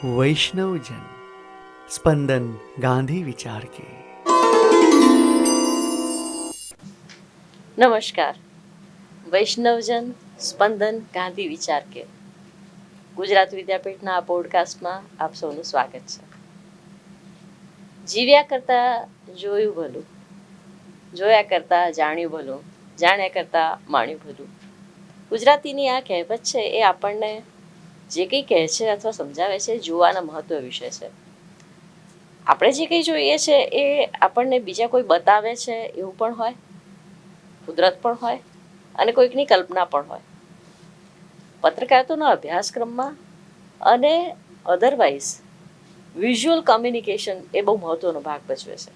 वैष्णव जन स्पंदन गांधी विचार के। નમસ્કાર. વૈષ્ણવજન સ્પંદન ગાંધી વિચાર કે ગુજરાત વિદ્યાપીઠના આ પોડકાસ્ટમાં આપ સૌનું સ્વાગત છે. જીવ્યા કરતાં જોયું ભલું, જોયા કરતાં જાણ્યું ભલું, જાણ્યા કરતાં માણ્યું ભલું. ગુજરાતીની આ કહેવત છે એ આપણને જે કંઈ કહે છે અથવા સમજાવે છે જોવાના મહત્વ વિશે છે. આપણે જે કંઈ જોઈએ છે એ આપણને બીજા કોઈ બતાવે છે એવું પણ હોય, કુદરત પણ હોય અને કોઈકની કલ્પના પણ હોય. પત્રકારિતાના અભ્યાસક્રમમાં અને અધરવાઇઝ વિઝ્યુઅલ કમ્યુનિકેશન એ બહુ મહત્વનો ભાગ ભજવે છે.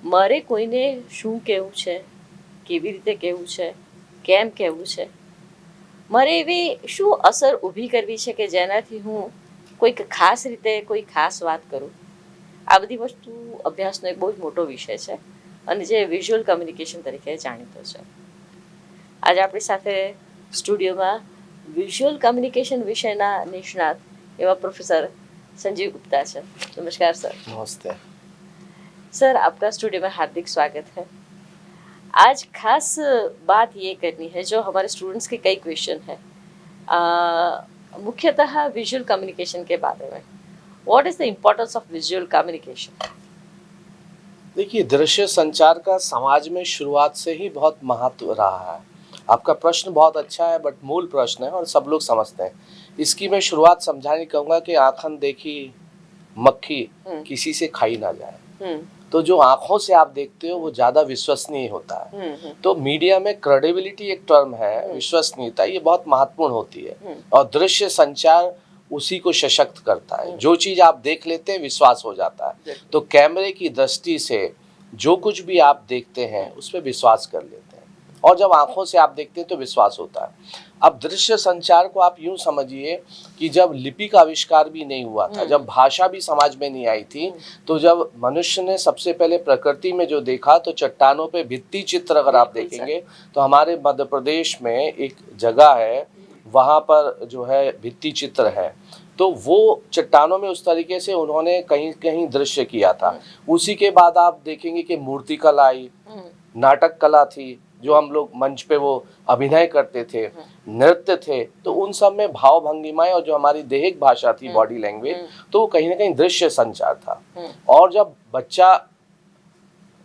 મારે કોઈને શું કહેવું છે, કેવી રીતે કહેવું છે, કેમ કહેવું છે, મારે એવી શું અસર ઊભી કરવી છે કે જેનાથી હું કોઈક ખાસ રીતે કોઈ ખાસ વાત કરું. આ બધી વસ્તુ અભ્યાસનો એક બહુ જ મોટો વિષય છે અને જે વિઝ્યુઅલ કમ્યુનિકેશન તરીકે જાણીતો છે. આજે આપણી સાથે સ્ટુડિયોમાં વિઝ્યુઅલ કમ્યુનિકેશન વિષયના નિષ્ણાત એવા પ્રોફેસર संजीव गुप्ता सर. नमस्कार सर. नमस्ते सर, आपका स्टूडियो में हार्दिक स्वागत है. आज खास बात ये करनी है जो हमारे स्टूडेंट्स के कई क्वेश्चन है मुख्यतः विजुअल कम्युनिकेशन के बारे में. What is the importance of visual communication? देखिए, दृश्य संचार का समाज में शुरुआत से ही बहुत महत्व रहा है. आपका प्रश्न बहुत अच्छा है, बट मूल प्रश्न है और सब लोग समझते हैं. इसकी मैं शुरुआत समझाने कहूँगा कि आँखन देखी मक्खी किसी से खाई ना जाए. तो जो आँखों से आप देखते हो वो ज़्यादा विश्वसनीय होता है. तो मीडिया में क्रेडिबिलिटी एक टर्म है, विश्वसनीयता, ये बहुत महत्वपूर्ण होती है. और दृश्य संचार उसी को सशक्त करता है. जो चीज़ आप देख लेते हैं विश्वास हो जाता है. तो कैमरे की दृष्टि से जो कुछ भी आप देखते हैं उस पर विश्वास कर लेते हैं, और जब आंखों से आप देखते हैं तो विश्वास होता है. अब दृश्य संचार को आप यूं समझिए कि जब लिपि का आविष्कार भी नहीं हुआ था, जब भाषा भी समाज में नहीं आई थी, तो जब मनुष्य ने सबसे पहले प्रकृति में जो देखा तो चट्टानों पे भित्ति चित्र अगर आप देखेंगे तो हमारे मध्य प्रदेश में एक जगह है, वहाँ पर जो है भित्ति चित्र है. तो वो चट्टानों में उस तरीके से उन्होंने कहीं कहीं दृश्य किया था. उसी के बाद आप देखेंगे कि मूर्ति कला आई, नाटक कला थी, जो हम लोग मंच पे वो अभिनय करते थे, नृत्य थे, तो उन सब में भाव भंगिमाएं और जो हमारी देहिक भाषा थी, बॉडी लैंग्वेज, तो वो कहीं ना कहीं दृश्य संचार था. और जब बच्चा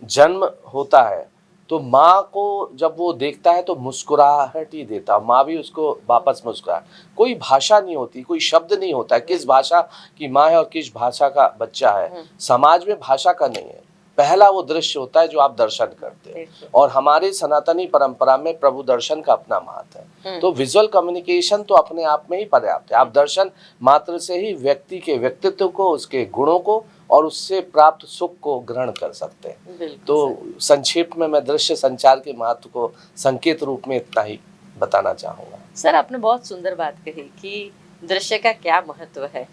जन्म होता है तो माँ को जब वो देखता है तो मुस्कुराहट ही देता, माँ भी उसको वापस मुस्कुरा. कोई भाषा नहीं होती, कोई शब्द नहीं होता, किस भाषा की माँ है और किस भाषा का बच्चा है. समाज में भाषा का नहीं है, पहला वो दृश्य होता है जो आप दर्शन करते हैं. और हमारे सनातनी परंपरा में प्रभु दर्शन का अपना महत्व है. तो विजुअल कम्युनिकेशन तो अपने आप में ही पर्याप्त है. आप दर्शन मात्र से ही व्यक्ति के व्यक्तित्व को, उसके गुणों को और उससे प्राप्त सुख को ग्रहण कर सकते हैं. तो संक्षेप में मैं दृश्य संचार के महत्व को संकेत रूप में इतना ही बताना चाहूँगा. सर, आपने बहुत सुंदर बात कही कि दृश्य का क्या महत्व है.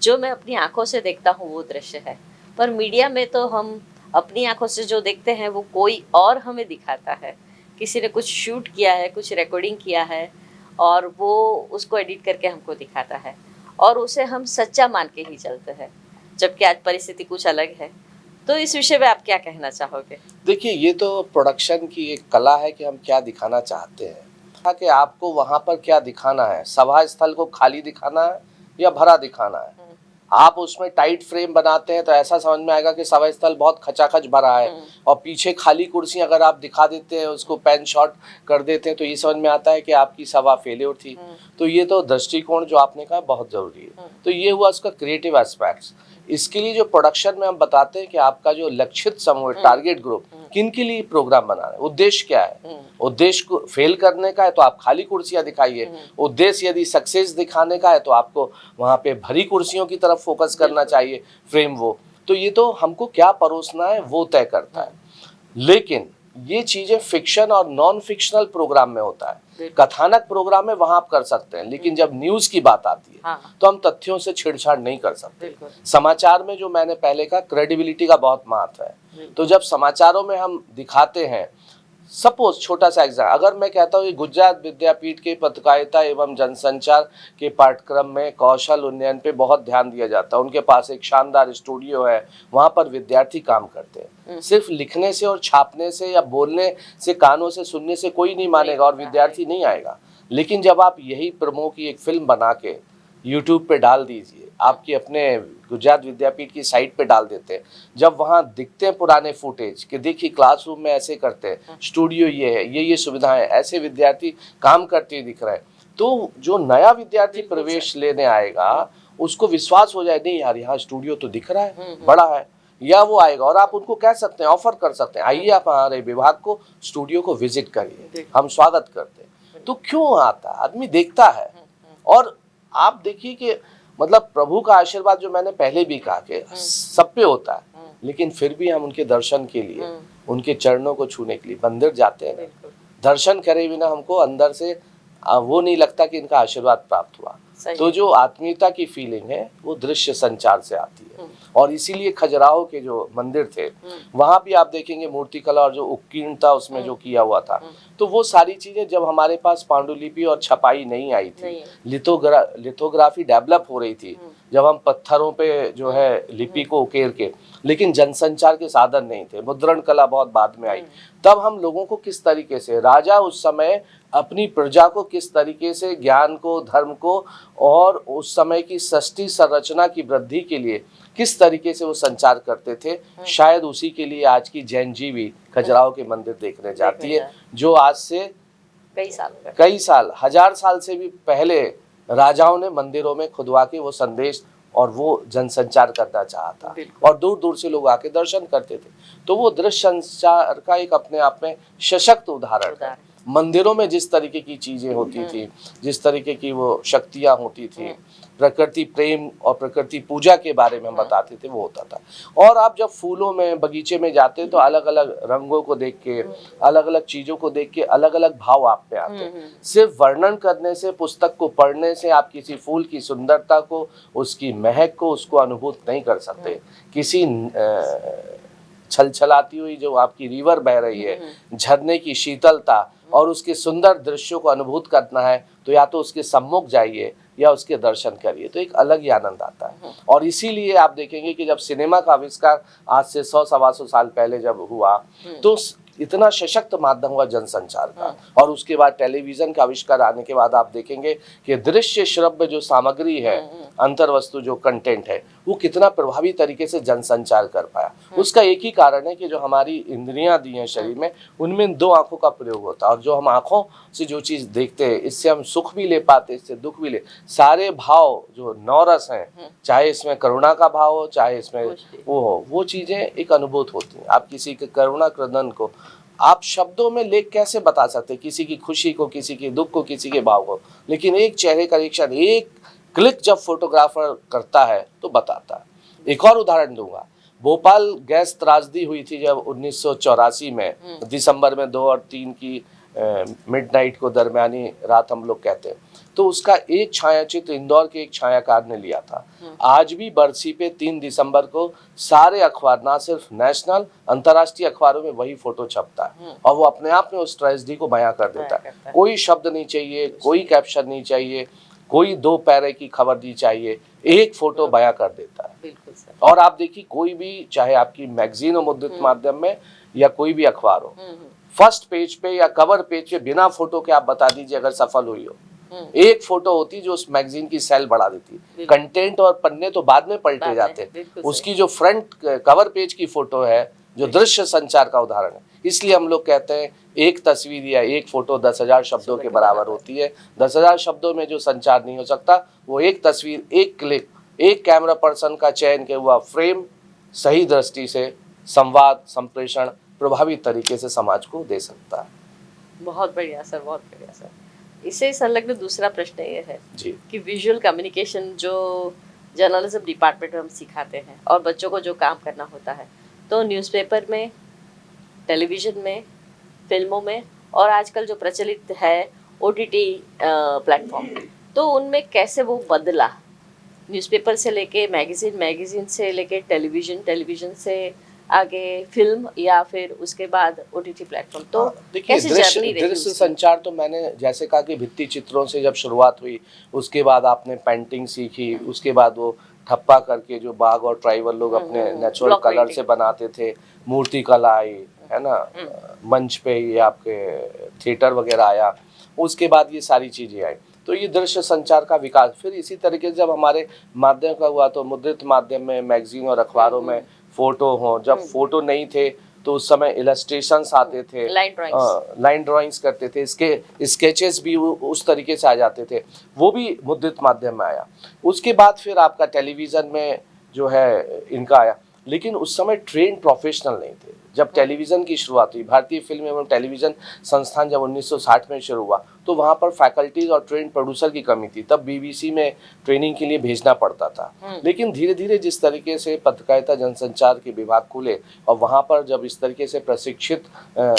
जो मैं अपनी आंखों से देखता हूँ वो दृश्य है, पर मीडिया में तो हम अपनी आंखों से जो देखते हैं वो कोई और हमें दिखाता है. किसी ने कुछ शूट किया है, कुछ रिकॉर्डिंग किया है और वो उसको एडिट करके हमको दिखाता है और उसे हम सच्चा मान के ही चलते हैं, जबकि आज परिस्थिति कुछ अलग है. तो इस विषय में आप क्या कहना चाहोगे? देखिए, ये तो प्रोडक्शन की एक कला है कि हम क्या दिखाना चाहते हैं, कि आपको वहाँ पर क्या दिखाना है. सभा स्थल को खाली दिखाना है या भरा दिखाना है. आप उसमें टाइट फ्रेम बनाते हैं तो ऐसा समझ में आएगा कि सभा स्थल बहुत खचाखच भरा है, और पीछे खाली कुर्सी अगर आप दिखा देते हैं, उसको पैन शॉट कर देते हैं, तो ये समझ में आता है कि आपकी सभा फेल्योर थी. तो ये तो दृष्टिकोण जो आपने कहा बहुत जरूरी है. तो ये हुआ उसका क्रिएटिव एस्पेक्ट्स. इसके लिए जो प्रोडक्शन में हम बताते हैं कि आपका जो लक्षित समूह, टारगेट ग्रुप, किन के लिए प्रोग्राम बना रहे हैं, उद्देश्य क्या है. उद्देश्य को फेल करने का है तो आप खाली कुर्सियां दिखाइए. उद्देश्य यदि सक्सेस दिखाने का है तो आपको वहां पे भरी कुर्सियों की तरफ फोकस करना चाहिए, फ्रेम वो. तो ये तो हमको क्या परोसना है वो तय करता है. लेकिन ये चीजें फिक्शन और नॉन फिक्शनल प्रोग्राम में होता है. कथानक प्रोग्राम में वहां आप कर सकते हैं, लेकिन जब न्यूज की बात आती है तो हम तथ्यों से छेड़छाड़ नहीं कर सकते. समाचार में जो मैंने पहले कहा, क्रेडिबिलिटी का बहुत महत्व है. तो जब समाचारों में हम दिखाते हैं सपोज छोटा सा एग्जाम, अगर मैं कहता हूँ कि गुजरात विद्यापीठ के पत्रकारिता एवं जनसंचार के पाठ्यक्रम में कौशल उन्नयन पे बहुत ध्यान दिया जाता है, उनके पास एक शानदार स्टूडियो है, वहाँ पर विद्यार्थी काम करते हैं। सिर्फ लिखने से और छापने से या बोलने से, कानों से सुनने से कोई नहीं मानेगा और विद्यार्थी नहीं आएगा। लेकिन जब आप यही प्रमो की एक फिल्म बना के यूट्यूब पे डाल दीजिए, आपकी अपने गुजरात विद्यापीठ की साइट पे डाल देते हैं, जब वहाँ दिखते हैं पुराने फुटेज कि देखिए क्लासरूम में ऐसे करते हैं, स्टूडियो ये है, ये सुविधाएं, ऐसे विद्यार्थी काम करते दिख रहे हैं, तो जो नया विद्यार्थी प्रवेश लेने आएगा उसको विश्वास हो जाए, नहीं यार यहाँ स्टूडियो तो दिख रहा है, बड़ा है, या वो आएगा। और आप उनको कह सकते हैं, ऑफर कर सकते हैं, आइए आप हमारे विभाग को, स्टूडियो को विजिट करिए, हम स्वागत करते हैं। तो क्यों आता, आदमी देखता है। और आप देखिए कि मतलब प्रभु का आशीर्वाद जो मैंने पहले भी कहा कि सब पे होता है, लेकिन फिर भी हम उनके दर्शन के लिए, उनके चरणों को छूने के लिए मंदिर जाते हैं। दर्शन करे बिना हमको अंदर से वो नहीं लगता कि इनका आशीर्वाद प्राप्त हुआ। तो जो आत्मीयता की फीलिंग है वो दृश्य संचार से आती है। और इसीलिए खजुराहो के जो मंदिर थे वहां भी आप देखेंगे मूर्तिकला और जो उत्कीर्णता उसमें जो किया हुआ था, तो वो सारी चीजें जब हमारे पास पांडुलिपि और छपाई नहीं आई थी, लिथोग्राफी डेवलप हो रही थी, जब हम पत्थरों पे जो है लिपि को उकेर के, लेकिन जनसंचार के साधन नहीं थे, मुद्रण कला बहुत बाद में आई, तब हम लोगों को किस तरीके से राजा उस समय अपनी प्रजा को किस तरीके से ज्ञान को, धर्म को और उस समय की सृष्टि संरचना की वृद्धि के लिए किस तरीके से वो संचार करते थे, शायद उसी के लिए आज की जैन जी भी खजुराहो के मंदिर देखने जाती है, जो आज से कई साल, 1000 साल से भी पहले राजाओं ने मंदिरों में खुदवा के वो संदेश और वो जनसंचार करना चाहा था, और दूर दूर से लोग आके दर्शन करते थे। तो वो दृश्य संचार का एक अपने आप में सशक्त उदाहरण है। मंदिरों में जिस तरीके की चीजें होती थी, जिस तरीके की वो शक्तियां होती थी, प्रकृति प्रेम और प्रकृति पूजा के बारे में हम बताते थे, वो होता था। और आप जब फूलों में, बगीचे में जाते तो अलग अलग रंगों को देख के, अलग अलग चीजों को देख के अलग अलग भाव आप में आते हैं। सिर्फ वर्णन करने से, पुस्तक को पढ़ने से आप किसी फूल की सुंदरता को, उसकी महक को, उसको अनुभूत नहीं कर सकते। किसी छलछलाती हुई जो आपकी रिवर बह रही है, झरने की शीतलता और उसके सुंदर दृश्यों को अनुभूत करना है, तो या तो उसके सम्मुख जाइए या उसके दर्शन करिए, तो एक अलग ही आनंद आता है। और इसीलिए आप देखेंगे कि जब सिनेमा का आविष्कार आज से 100-125 साल पहले जब हुआ, तो इतना सशक्त माध्यम हुआ जनसंचार का, और उसके बाद टेलीविजन का आविष्कार आने के बाद आप देखेंगे कि दृश्य श्रव्य जो सामग्री है, अंतर्वस्तु जो कंटेंट है, वो कितना प्रभावी तरीके से जनसंचार कर पाया। उसका एक ही कारण है कि जो हमारी इंद्रियां दी हैं शरीर में, उनमें 2 आंखों का प्रयोग होता है, और जो हम आंखों से जो चीज देखते हैं, इससे हम सुख भी ले पाते, इससे दुख भी ले, सारे भाव जो 9 रस हैं, चाहे इसमें करुणा का भाव हो, चाहे इसमें वो हो, वो चीजें एक अनुभूत होती हैं। आप किसी के करुणा क्रदन को आप शब्दों में लेख कैसे बता सकते, किसी की खुशी को, किसी के दुख को, किसी के भाव को, लेकिन एक चेहरे का रिएक्शन, एक क्लिक जब फोटोग्राफर करता है तो बताता है। एक और उदाहरण दूंगा, भोपाल गैस त्रासदी हुई थी जब 1984 में दिसंबर में 2 और 3 की मिडनाइट को, दरमियानी रात हम लोग कहते हैं, तो उसका एक छायाचित्र इंदौर के एक छायाकार ने लिया था। आज भी बरसी पे 3 दिसंबर को सारे अखबार, ना सिर्फ नेशनल, अंतर्राष्ट्रीय अखबारों में वही फोटो छपता है, और वो अपने आप में उस ट्रेजेडी को बयां कर देता है। कोई शब्द नहीं चाहिए, कोई कैप्शन नहीं चाहिए, कोई 2 पैरे की खबर नहीं चाहिए, एक फोटो बयां कर देता है। बिल्कुल सर। और आप देखिए, कोई भी, चाहे आपकी मैगजीन हो मुद्रित माध्यम में या कोई भी अखबार हो, फर्स्ट पेज पे या कवर पेज पे बिना फोटो के आप बता दीजिए अगर सफल हुई हो, एक फोटो होती जो उस मैगजीन की सेल बढ़ा देती। कंटेंट और पन्ने तो बाद में पलटे जाते हैं, उसकी जो फ्रंट कवर पेज की फोटो है, जो दृश्य संचार का उदाहरण है। इसलिए हम लोग कहते हैं एक तस्वीर या एक फोटो 10,000 शब्दों के बराबर होती है। 10,000 शब्दों में जो संचार नहीं हो सकता, वो एक तस्वीर, एक क्लिक, एक कैमरा पर्सन का चयन किया हुआ फ्रेम सही दृष्टि से संवाद, संप्रेषण प्रभावी तरीके से समाज को दे सकता है। बहुत बढ़िया सर, बहुत बढ़िया सर। इससे संलग्न दूसरा प्रश्न ये है जी कि विजुअल कम्युनिकेशन जो जर्नलिज्म डिपार्टमेंट में हम सिखाते हैं और बच्चों को जो काम करना होता है, तो न्यूज़पेपर में, टेलीविज़न में, फिल्मों में, और आजकल जो प्रचलित है OTT प्लेटफॉर्म, तो उनमें कैसे वो बदला, न्यूज़पेपर से लेके मैगज़ीन, मैगज़ीन से लेके टेलीविज़न, टेलीविज़न से आगे फिल्म या फिर उसके बाद ओटीटी प्लेटफॉर्म, तो देखिए कैसी जर्नी रही दृश्य उसकी? संचार तो मैंने जैसे कहा कि भित्ति चित्रों से जब शुरुआत हुई, उसके बाद आपने पेंटिंग सीखी, उसके बाद वो ठप्पा करके जो बाग और ट्राइबल लोग अपने नेचुरल ब्लॉक कलर पेंटिंग। से बनाते थे, मूर्ति कला आई, है ना, मंच पे ये आपके थिएटर वगैरह आया, उसके बाद ये सारी चीजें आई। तो ये दृश्य संचार का विकास फिर इसी तरीके से जब हमारे माध्यम का हुआ तो मुद्रित माध्यम में मैगजीन और अखबारों में फोटो हो, जब फोटो नहीं थे तो उस समय इलस्ट्रेशंस आते थे, लाइन ड्राइंग्स करते थे, इसके स्केचेस भी उस तरीके से आ जाते थे, वो भी मुद्रित माध्यम में आया। उसके बाद फिर आपका टेलीविज़न में जो है इनका आया, लेकिन उस समय ट्रेन प्रोफेशनल नहीं थे। जब टेलीविज़न की शुरुआत हुई, भारतीय फिल्म एवं टेलीविज़न संस्थान जब 1960 में शुरू हुआ तो वहाँ पर फैकल्टीज और ट्रेन प्रोड्यूसर की कमी थी, तब बीबीसी में ट्रेनिंग के लिए भेजना पड़ता था। लेकिन धीरे धीरे जिस तरीके से पत्रकारिता जनसंचार के विभाग खुले और वहाँ पर जब इस तरीके से प्रशिक्षित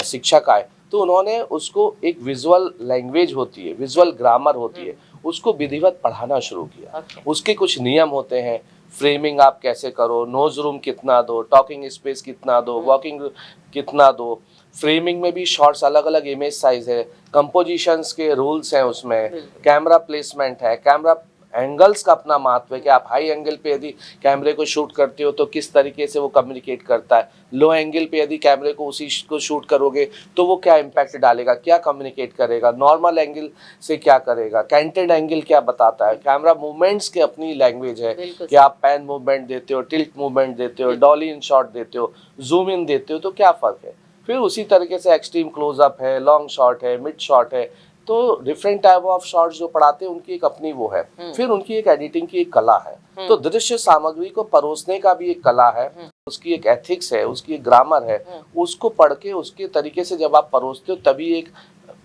शिक्षक आए तो उन्होंने उसको एक विजुअल लैंग्वेज होती है, विजुअल ग्रामर होती है, उसको विधिवत पढ़ाना शुरू किया। उसके कुछ नियम होते हैं, फ्रेमिंग आप कैसे करो, नोज रूम कितना दो, टॉकिंग स्पेस कितना दो, वॉकिंग कितना दो, फ्रेमिंग में भी शॉट्स अलग अलग इमेज साइज है, कंपोजिशंस के रूल्स हैं उसमें, कैमरा प्लेसमेंट है, कैमरा एंगल्स का अपना महत्व है कि आप हाई एंगल पे यदि कैमरे को शूट करते हो तो किस तरीके से वो कम्युनिकेट करता है, लो एंगल पे यदि कैमरे को उसी को शूट करोगे तो वो क्या इम्पैक्ट डालेगा, क्या कम्युनिकेट करेगा, नॉर्मल एंगल से क्या करेगा, कैंटेड एंगल क्या बताता है, कैमरा मूवमेंट्स की अपनी लैंग्वेज है कि आप पैन मूवमेंट देते हो, टिल्ट मूवमेंट देते हो, डॉली इन शॉट देते हो, जूम इन देते हो, तो क्या फ़र्क है। फिर उसी तरीके से एक्सट्रीम क्लोजअप है, लॉन्ग शॉट है, मिड शॉट है, तो डिफरेंट टाइप ऑफ शॉट्स जो पढ़ाते हैं उनकी एक अपनी वो है। फिर उनकी एक एडिटिंग की एक कला है। तो दृश्य सामग्री को परोसने का भी एक कला है, उसकी एक एथिक्स है, उसकी एक ग्रामर है। उसको पढ़ के उसके तरीके से जब आप परोसते हो तभी एक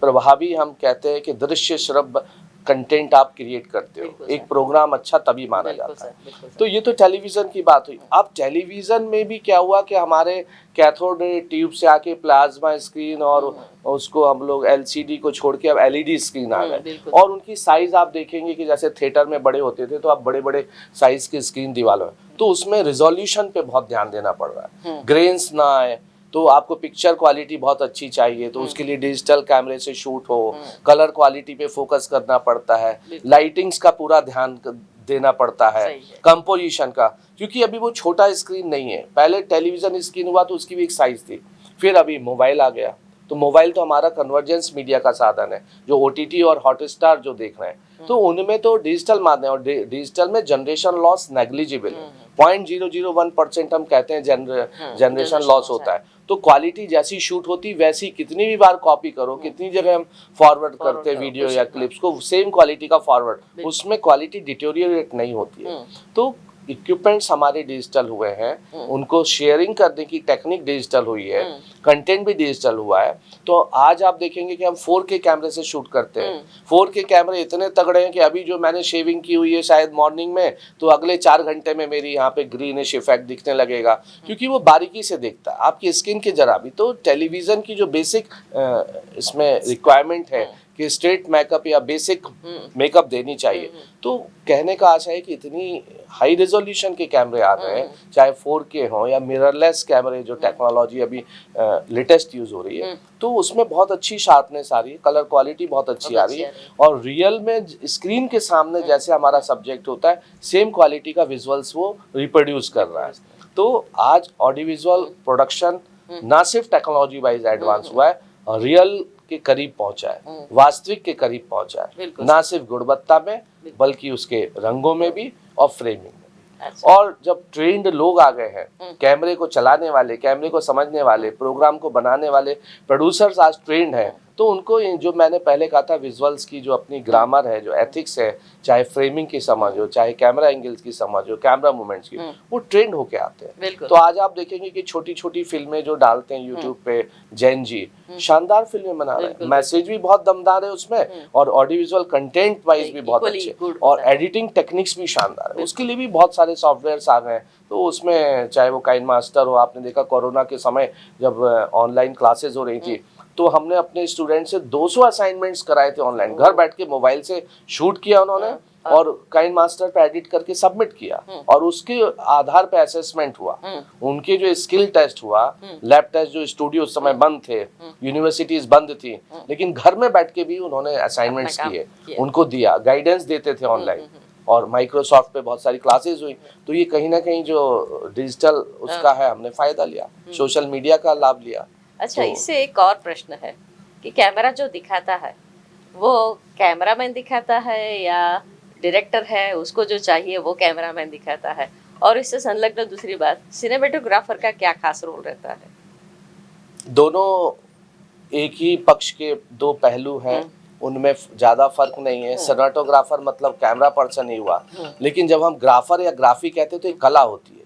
प्रभावी, हम कहते हैं कि दृश्य श्रव्य कंटेंट आप क्रिएट करते हो, एक प्रोग्राम अच्छा तभी माना जाता है। तो ये तो टेलीविजन की बात हुई। अब टेलीविजन में भी क्या हुआ कि हमारे कैथोड ट्यूब से आके प्लाज्मा स्क्रीन और उसको हम लोग एलसीडी को छोड़ के अब एलईडी स्क्रीन आ गए, और उनकी साइज आप देखेंगे कि जैसे थिएटर में बड़े होते थे तो अब बड़े बड़े साइज की स्क्रीन दीवारों में, तो उसमें रिजोल्यूशन पे बहुत ध्यान देना पड़ रहा है, ग्रेन्स ना आए, तो आपको पिक्चर क्वालिटी बहुत अच्छी चाहिए तो उसके लिए डिजिटल कैमरे से शूट हो, कलर क्वालिटी पे फोकस करना पड़ता है, लाइटिंग्स का पूरा ध्यान देना पड़ता है, कंपोजिशन का, क्योंकि अभी वो छोटा स्क्रीन नहीं है। पहले टेलीविजन स्क्रीन हुआ तो उसकी भी एक साइज थी, फिर अभी मोबाइल आ गया, तो मोबाइल तो हमारा कन्वर्जेंस मीडिया का साधन है, जो ओटीटी और हॉटस्टार जो देख रहे हैं, तो उनमें तो डिजिटल माध्यम, और डिजिटल में जनरेशन लॉस नेग्लिजिबल है, 0.001% हम कहते हैं जनरेशन लॉस होता है। तो क्वालिटी जैसी शूट होती वैसी कितनी भी बार कॉपी करो, कितनी जगह हम फॉरवर्ड करते हैं वीडियो या क्लिप्स को, सेम क्वालिटी का फॉरवर्ड, उसमें क्वालिटी डिटोरिएट नहीं होती है। तो इक्विपमेंट्स हमारे डिजिटल हुए हैं, उनको शेयरिंग करने की टेक्निक डिजिटल हुई है, कंटेंट भी डिजिटल हुआ है। तो आज आप देखेंगे कि हम 4K कैमरे से शूट करते हैं। 4K कैमरे इतने तगड़े हैं कि अभी जो मैंने शेविंग की हुई है शायद मॉर्निंग में, तो अगले 4 घंटे में मेरी यहाँ पे ग्रीनिश इफेक्ट दिखने लगेगा, क्योंकि वो बारीकी से देखता है आपकी स्किन के जरा भी। तो टेलीविजन की जो बेसिक इसमें रिक्वायरमेंट है कि स्ट्रेट मेकअप या बेसिक मेकअप देनी चाहिए, तो कहने का आशा है कि इतनी हाई रेजोल्यूशन के कैमरे आ गए हैं, चाहे 4K हो या मिररलेस कैमरे, जो टेक्नोलॉजी अभी लेटेस्ट यूज हो रही है, तो उसमें बहुत अच्छी शार्पनेस आ रही है, कलर क्वालिटी बहुत अच्छी आ रही है, और रियल में स्क्रीन के सामने जैसे हमारा सब्जेक्ट होता है सेम क्वालिटी का विजुअल्स वो रिप्रोड्यूस कर रहा है। तो आज ऑडियो विजुअल प्रोडक्शन ना सिर्फ टेक्नोलॉजी वाइज एडवांस हुआ है, रियल के करीब पहुंचा है, वास्तविक के करीब पहुंचा है, ना सिर्फ गुणवत्ता में बल्कि उसके रंगों में भी और फ्रेमिंग में भी। और जब ट्रेंड लोग आ गए हैं, कैमरे को चलाने वाले, कैमरे को समझने वाले, प्रोग्राम को बनाने वाले प्रोड्यूसर्स आज ट्रेंड हैं, तो उनको जो मैंने पहले कहा था विजुअल्स की जो अपनी ग्रामर है, जो एथिक्स है, चाहे फ्रेमिंग की समझ हो, चाहे कैमरा एंगल्स की समझ हो, कैमरा मूवमेंट्स की, वो ट्रेंड होके आते हैं। तो आज आप देखेंगे कि छोटी छोटी फिल्में जो डालते हैं यूट्यूब पे, जैन जी शानदार फिल्में बना रहे हैं, मैसेज भी बहुत दमदार है उसमें, और ऑडियो विजुअल कंटेंट वाइज भी बहुत अच्छे, और एडिटिंग टेक्निक्स भी शानदार है। उसके लिए भी बहुत सारे सॉफ्टवेयर आ गए हैं, तो उसमें चाहे वो काइन मास्टर हो, आपने देखा कोरोना के समय जब ऑनलाइन क्लासेस हो रही थी तो हमने अपने स्टूडेंट से 200 असाइनमेंट्स कराए थे ऑनलाइन, घर बैठ के मोबाइल से शूट किया उन्होंने, और काइन मास्टर पे एडिट करके सबमिट किया और उसके आधार पे असेसमेंट हुआ, उनके जो स्किल टेस्ट हुआ, लैब टेस्ट, जो स्टूडियो उस समय बंद थे, यूनिवर्सिटीज बंद थी, लेकिन घर में बैठ के भी उन्होंने असाइनमेंट्स किए, उनको दिया, गाइडेंस देते थे ऑनलाइन, और माइक्रोसॉफ्ट पे बहुत सारी क्लासेस हुई। तो ये कहीं ना कहीं जो डिजिटल उसका है, हमने फायदा लिया, सोशल मीडिया का लाभ लिया। अच्छा, तो इससे एक और प्रश्न है कि कैमरा जो दिखाता है वो कैमरामैन दिखाता है या डायरेक्टर है उसको जो चाहिए वो कैमरामैन दिखाता है? और इससे संलग्न दूसरी बात, सिनेमेटोग्राफर का क्या खास रोल रहता है? दोनों एक ही पक्ष के दो पहलू हैं, उनमें ज्यादा फर्क नहीं है। सिनेमेटोग्राफर मतलब कैमरा पर्सन ही हुआ, लेकिन जब हम ग्राफर या ग्राफी कहते हैं तो एक कला होती है।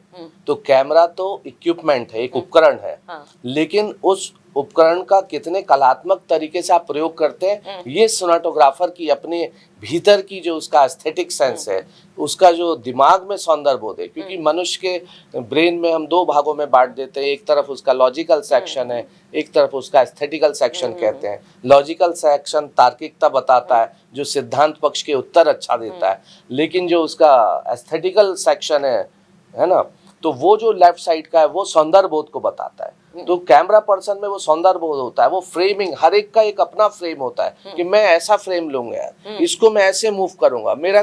तो कैमरा तो इक्विपमेंट है, एक उपकरण है, लेकिन उस उपकरण का कितने कलात्मक तरीके से आप प्रयोग करते हैं, ये सिनेमेटोग्राफर की अपने भीतर की जो उसका एस्थेटिक सेंस है, उसका जो दिमाग में सौंदर्य बोध है। क्योंकि मनुष्य के ब्रेन में हम दो भागों में बांट देते हैं, एक तरफ उसका लॉजिकल सेक्शन है, एक तरफ उसका एस्थेटिकल सेक्शन कहते हैं। लॉजिकल सेक्शन तार्किकता बताता है, जो सिद्धांत पक्ष के उत्तर अच्छा देता है, लेकिन जो उसका एस्थेटिकल सेक्शन है ना, तो वो जो लेफ्ट साइड का है वो सौंदर्य बोध को बताता है। तो कैमरा पर्सन में वो सौंदर्य बोध होता है, वो फ्रेमिंग, हर एक का एक अपना फ्रेम होता है कि मैं ऐसा फ्रेम लूंगा यार, इसको मैं ऐसे मूव करूंगा, मेरा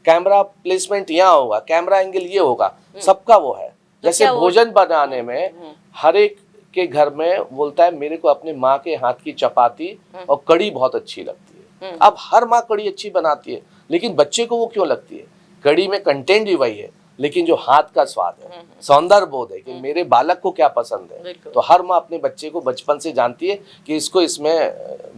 कैमरा प्लेसमेंट यहाँ होगा, कैमरा एंगल ये होगा, सबका वो है। जैसे भोजन बनाने में हर एक के घर में बोलता है मेरे को अपनी माँ के हाथ की चपाती और कड़ी बहुत अच्छी लगती है। अब हर माँ कड़ी अच्छी बनाती है, लेकिन बच्चे को वो क्यों लगती है? कड़ी में कंटेंट भी वही है, लेकिन जो हाथ का स्वाद है, सौंदर्य बोध है कि मेरे बालक को क्या पसंद है। तो हर माँ अपने बच्चे को बचपन से जानती है कि इसको इसमें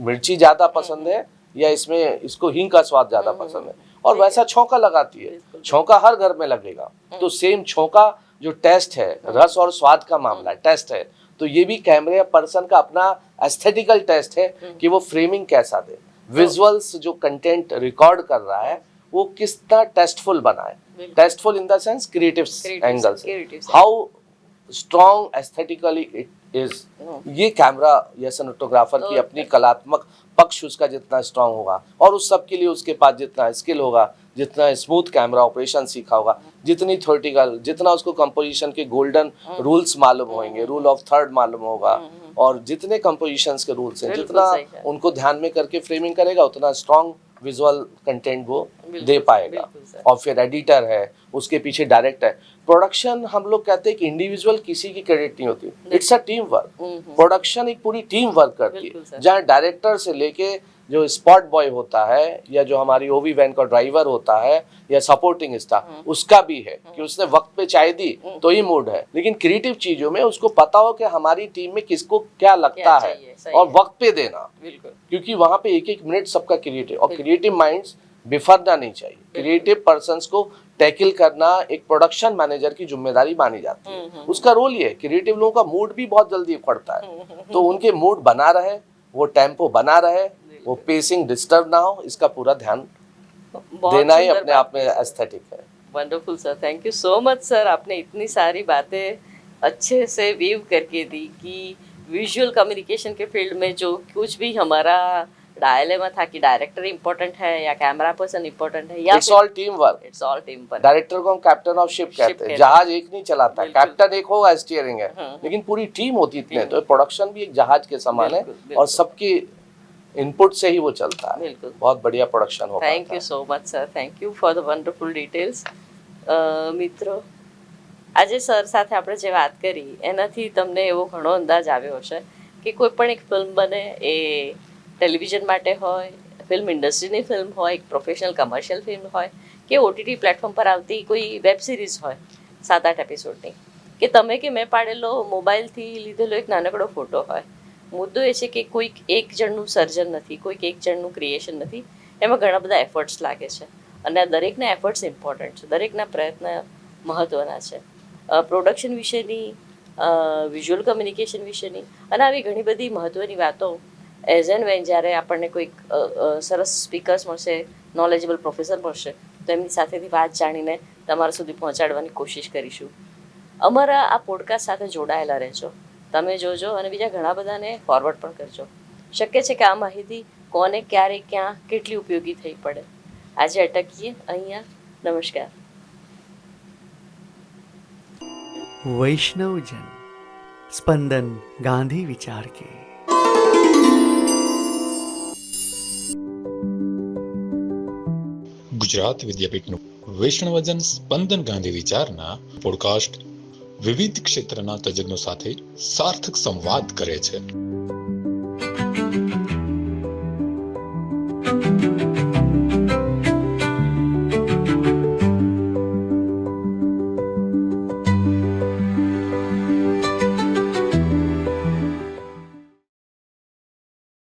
मिर्ची ज्यादा पसंद है या इसमें इसको हींग का स्वाद ज्यादा पसंद है, और वैसा छौंका लगाती है। छौंका हर घर में लगेगा, तो सेम छौंका जो टेस्ट है, रस और स्वाद का मामला टेस्ट है, तो ये भी कैमरे पर्सन का अपना एस्थेटिकल टेस्ट है कि वो फ्रेमिंग कैसा दे, विजुअल्स जो कंटेंट रिकॉर्ड कर रहा है वो कितना टेस्टफुल बनाए। Tasteful in the sense creative angle से, how strong aesthetically it is. ये कैमरा या सिनेमेटोग्राफर की अपनी कलात्मक पक्ष उसका जितना स्ट्रॉन्ग होगा, और उस सब के लिए उसके पास जितना स्किल होगा, जितना स्मूथ कैमरा ऑपरेशन सीखा होगा, जितनी थ्योरेटिकल, जितना उसको कंपोजिशन के गोल्डन रूल्स मालूम होंगे, रूल ऑफ थर्ड मालूम होगा, और जितने कंपोजिशंस के रूल्स हैं, जितना उनको ध्यान में करके फ्रेमिंग करेगा, उतना स्ट्रॉन्ग विजुअल कंटेंट वो दे पाएगा। और फिर एडिटर है, उसके पीछे डायरेक्टर है। प्रोडक्शन हम लोग कहते हैं कि इंडिविजुअल किसी की क्रेडिट नहीं होती, it's a team work. Production एक पूरी टीम वर्क करती है, जहाँ डायरेक्टर से लेके जो स्पॉट बॉय होता है, या जो हमारी ओवी वैन का ड्राइवर होता है, या सपोर्टिंग स्टाफ, उसका भी है कि उसने वक्त पे चाय दी तो ही मूड है। लेकिन क्रिएटिव चीजों में उसको पता हो कि हमारी टीम में किसको क्या लगता है, और वक्त पे देना, क्योंकि वहां पे एक एक मिनट सबका क्रिएटिव, और क्रिएटिव माइंड्स बिफरना नहीं चाहिए। क्रिएटिव पर्संस को टैकल करना एक प्रोडक्शन मैनेजर की जिम्मेदारी मानी जाती है। उसका रोल ये है, क्रिएटिव लोगों का मूड भी बहुत जल्दी उखड़ता है, तो उनके मूड बना रहे, वो टेम्पो बना रहे, वो पेसिंग डिस्टर्ब ना हो, इसका पूरा ध्यान देना ही अपने आप में एस्थेटिक है। Wonderful sir, thank you so much sir. आपने इतनी सारी बातें अच्छे से वीव करके दी कि विजुअल कम्युनिकेशन के फील्ड में जो कुछ भी हमारा डायलेमा था कि डायरेक्टर इम्पोर्टेंट है या कैमरा पर्सन इम्पोर्टेंट है, या it's all team work, it's all team work. Director को हम कैप्टन ऑफ शिप कहते हैं। जहाज एक नहीं चलाता, कैप्टन एक होगा, स्टीयरिंग है, लेकिन पूरी टीम होती इतने। तो प्रोडक्शन भी एक जहाज के समान है, और सबकी इनपुट से ही वो चलता है। बहुत बढ़िया प्रोडक्शन होगा। Thank you so much sir, thank you for the wonderful details. મિત્રો, આજે સર સાથે આપણે જે વાત કરી એનાથી તમને એવો ઘણો અંદાજ આવ્યો હશે કે કોઈ પણ એક ફિલ્મ બને એ ટેલિવિઝન માટે હોય, ફિલ્મ ઇન્ડસ્ટ્રીની ફિલ્મ હોય, એક પ્રોફેશનલ કમર્શિયલ ફિલ્મ હોય, કે ઓટીટી પ્લેટફોર્મ પર આવતી કોઈ વેબ સિરીઝ હોય 7-8 એપિસોડની, કે તમે કે મેં પાડેલો મોબાઈલથી લીધેલો એક નાનકડો ફોટો હોય, મુદ્દો એ છે કે કોઈક એક જણનું સર્જન નથી, કોઈક એક જણનું ક્રિએશન નથી, એમાં ઘણા બધા એફર્ટ્સ લાગે છે, અને આ દરેકના એફર્ટ્સ ઇમ્પોર્ટન્ટ છે, દરેકના પ્રયત્ન મહત્ત્વના છે। પ્રોડક્શન વિશેની, વિઝ્યુઅલ કમ્યુનિકેશન વિશેની અને આવી ઘણી બધી મહત્ત્વની વાતો એઝ એન્ડ વેન જ્યારે આપણને કોઈક સરસ સ્પીકર્સ મળશે, નોલેજેબલ પ્રોફેસર મળશે, તો એમની સાથેથી વાત જાણીને તમારા સુધી પહોંચાડવાની કોશિશ કરીશું। અમારા આ પોડકાસ્ટ સાથે જોડાયેલા રહેજો, તમે જોજો અને બીજા ઘણા બધાને ફોરવર્ડ પણ કરજો। શક્ય છે કે આ માહિતી કોને ક્યારે ક્યાં કેટલી ઉપયોગી થઈ પડે। આજે અટકીએ અહીંયા. નમસ્કાર. वैष्णवजन स्पंदन गांधी विचार के. ગુજરાત વિદ્યાપીઠનું વૈષ્ણવજન સ્પંદન ગાંધી વિચારના પોડકાસ્ટ વિવિધ ક્ષેત્રના તજજ્ઞો સાથે સાર્થક સંવાદ કરે છે.